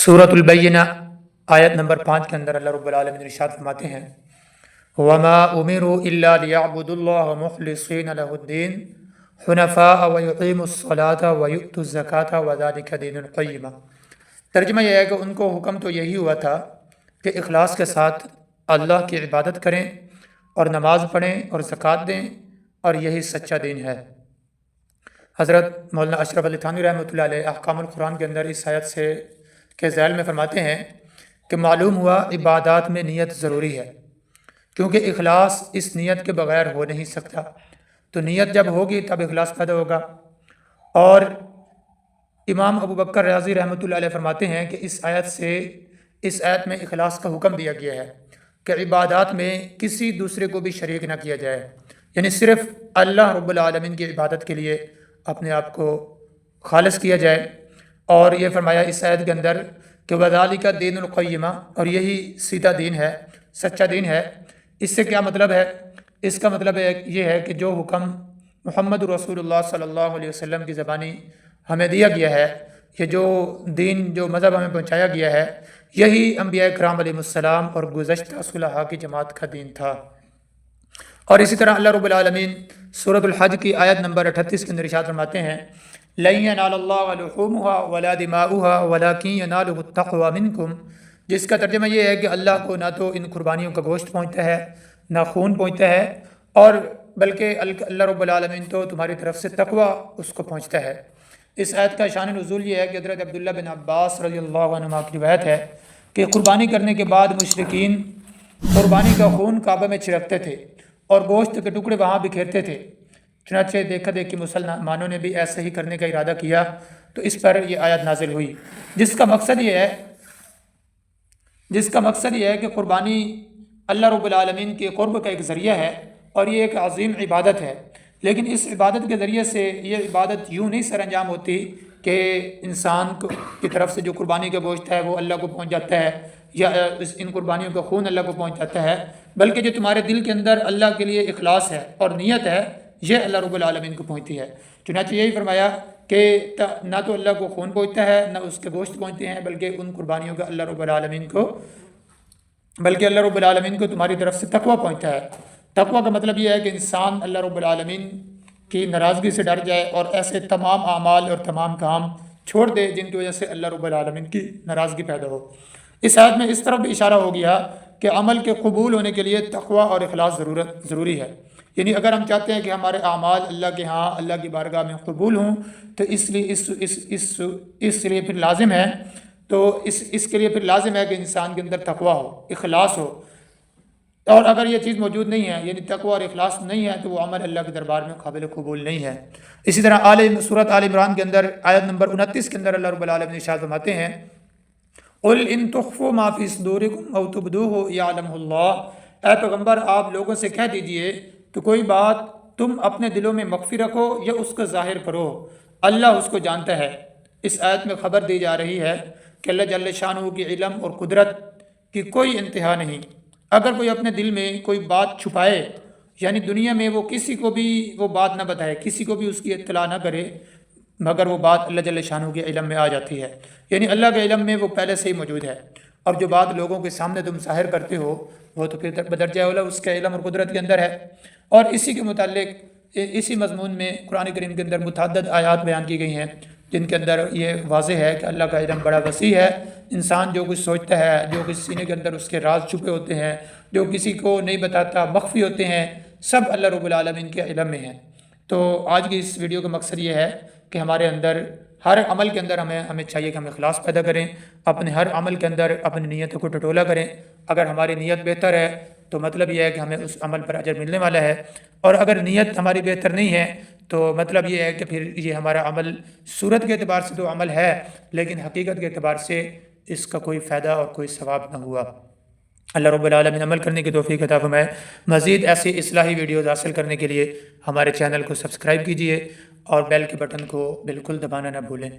سورۃ البینہ آیت نمبر 5 کے اندر اللہ رب العالمین ارشاد فرماتے ہیں وَمَا أُمِرُوا إِلَّا لِيَعْبُدُوا اللَّهَ مُخْلِصِينَ لَهُ الدِّينَ حُنَفَاءَ وَيُقِيمُوا الصَّلَاةَ وَيُؤْتُوا الزَّكَاةَ وَذَلِكَ دِينُ الْقَيِّمَةِ۔ ترجمہ یہ ہے کہ ان کو حکم تو یہی ہوا تھا کہ اخلاص کے ساتھ اللہ کی عبادت کریں اور نماز پڑھیں اور زکوٰۃ دیں، اور یہی سچا دین ہے۔ حضرت مولانا اشرف علی تھانوی رحمۃ اللہ علیہ احکام القرآن کے اندر اس آیت سے کے ذیل میں فرماتے ہیں کہ معلوم ہوا عبادات میں نیت ضروری ہے، کیونکہ اخلاص اس نیت کے بغیر ہو نہیں سکتا، تو نیت جب ہوگی تب اخلاص پیدا ہوگا۔ اور امام ابو بکر رازی رحمۃ اللہ علیہ فرماتے ہیں کہ اس آیت میں اخلاص کا حکم دیا گیا ہے کہ عبادات میں کسی دوسرے کو بھی شریک نہ کیا جائے، یعنی صرف اللہ رب العالمین کی عبادت کے لیے اپنے آپ کو خالص کیا جائے۔ اور یہ فرمایا اس آیت کے اندر کہ وَذَلِكَ دِينُ الْقَيِّمَةِ، اور یہی سیدھا دین ہے، سچا دین ہے۔ اس سے کیا مطلب ہے؟ اس کا مطلب یہ ہے کہ جو حکم محمد رسول اللہ صلی اللہ علیہ وسلم کی زبانی ہمیں دیا گیا ہے، یہ جو دین، جو مذہب ہمیں پہنچایا گیا ہے، یہی انبیاء کرام علیہ السلام اور گزشتہ صلحاء کی جماعت کا دین تھا۔ اور اسی طرح اللہ رب العالمین سورۃ الحج کی آیت نمبر 38 کے اندر ارشاد فرماتے ہیں لَن يَنَالَ اللَّهَ لُحُومُهَا وَلَا دِمَاؤُهَا وَلَكِن يَنَالُهُ التَّقْوَىٰ مِنكُمْ، جس کا ترجمہ یہ ہے کہ اللہ کو نہ تو ان قربانیوں کا گوشت پہنچتا ہے، نہ خون پہنچتا ہے، اور بلکہ اللہ رب العالمین تو تمہاری طرف سے تقویٰ اس کو پہنچتا ہے۔ اس آیت کا شان نزول یہ ہے کہ حضرت عبداللہ بن عباس رضی اللہ عنہما کی روایت ہے کہ قربانی کرنے کے بعد مشرکین قربانی کا خون کعبہ میں چھڑکتے تھے اور گوشت کے ٹکڑے وہاں بکھیرتے تھے، چنانچہ دیکھا دیکھی مسلمانوں نے بھی ایسے ہی کرنے کا ارادہ کیا تو اس پر یہ آیت نازل ہوئی، جس کا مقصد یہ ہے کہ قربانی اللہ رب العالمین کے قرب کا ایک ذریعہ ہے، اور یہ ایک عظیم عبادت ہے۔ لیکن اس عبادت کے ذریعے سے یہ عبادت یوں نہیں سر انجام ہوتی کہ انسان کی طرف سے جو قربانی کا گوشت ہے وہ اللہ کو پہنچ جاتا ہے، یا ان قربانیوں کا خون اللہ کو پہنچ جاتا ہے، بلکہ جو تمہارے دل کے اندر اللہ کے لیے اخلاص ہے اور نیت ہے، یہ اللہ رب العالمین کو پہنچتی ہے۔ چنانچہ یہی فرمایا کہ نہ تو اللہ کو خون پہنچتا ہے، نہ اس کے گوشت پہنچتے ہیں، بلکہ ان قربانیوں کا اللہ رب العالمین کو تمہاری طرف سے تقویٰ پہنچتا ہے۔ تقویٰ کا مطلب یہ ہے کہ انسان اللہ رب العالمین کی ناراضگی سے ڈر جائے اور ایسے تمام اعمال اور تمام کام چھوڑ دے جن کی وجہ سے اللہ رب العالمین کی ناراضگی پیدا ہو۔ اس آیت میں اس طرف بھی اشارہ ہو گیا کہ عمل کے قبول ہونے کے لیے تقویٰ اور اخلاص ضروری ہے، یعنی اگر ہم چاہتے ہیں کہ ہمارے اعمال اللہ کے ہاں، اللہ کی بارگاہ میں قبول ہوں، تو اس لیے پھر لازم ہے کہ انسان کے اندر تقویٰ ہو، اخلاص ہو، اور اگر یہ چیز موجود نہیں ہے، یعنی تقویٰ اور اخلاص نہیں ہے، تو وہ عمل اللہ کے دربار میں قابل قبول نہیں ہے۔ اسی طرح سورۃ آل عمران کے اندر آیت نمبر 29 کے اندر اللہ رب العالمین ارشاد فرماتے ہیں قُلْ إِن تُخْفُوا مَا فِي صُدُورِكُمْ أَوْ تُبْدُوهُ يَعْلَمْهُ اللَّهُ، اے پیغمبر آپ لوگوں سے کہہ دیجئے تو کوئی بات تم اپنے دلوں میں مخفی رکھو یا اس کو ظاہر کرو، اللہ اس کو جانتا ہے۔ اس آیت میں خبر دی جا رہی ہے کہ اللہ جل شانہ کی علم اور قدرت کی کوئی انتہا نہیں۔ اگر کوئی اپنے دل میں کوئی بات چھپائے، یعنی دنیا میں وہ کسی کو بھی وہ بات نہ بتائے، کسی کو بھی اس کی اطلاع نہ کرے، مگر وہ بات اللہ جل شانہ کے علم میں آ جاتی ہے، یعنی اللہ کے علم میں وہ پہلے سے ہی موجود ہے۔ اور جو بات لوگوں کے سامنے تم ظاہر کرتے ہو وہ تو پھر بدرجہ اولیٰ اس کے علم اور قدرت کے اندر ہے۔ اور اسی کے متعلق اسی مضمون میں قرآن کریم کے اندر متعدد آیات بیان کی گئی ہیں جن کے اندر یہ واضح ہے کہ اللہ کا علم بڑا وسیع ہے۔ انسان جو کچھ سوچتا ہے، جو کچھ سینے کے اندر اس کے راز چھپے ہوتے ہیں، جو کسی کو نہیں بتاتا، مخفی ہوتے ہیں، سب اللہ رب العالمین کے علم میں ہیں۔ تو آج کی اس ویڈیو کا مقصد یہ ہے کہ ہمارے اندر ہر عمل کے اندر ہمیں چاہیے کہ ہم اخلاص پیدا کریں، اپنے ہر عمل کے اندر اپنی نیتوں کو ٹٹولا کریں۔ اگر ہماری نیت بہتر ہے تو مطلب یہ ہے کہ ہمیں اس عمل پر اجر ملنے والا ہے، اور اگر نیت ہماری بہتر نہیں ہے تو مطلب یہ ہے کہ پھر یہ ہمارا عمل صورت کے اعتبار سے تو عمل ہے، لیکن حقیقت کے اعتبار سے اس کا کوئی فائدہ اور کوئی ثواب نہ ہوا۔ اللہ رب العالمین عمل کرنے کی توفیق عطا فرمائے۔ مزید ایسی اصلاحی ویڈیوز حاصل کرنے کے لیے ہمارے چینل کو سبسکرائب کیجیے اور بیل کے بٹن کو بالکل دبانا نہ بھولیں۔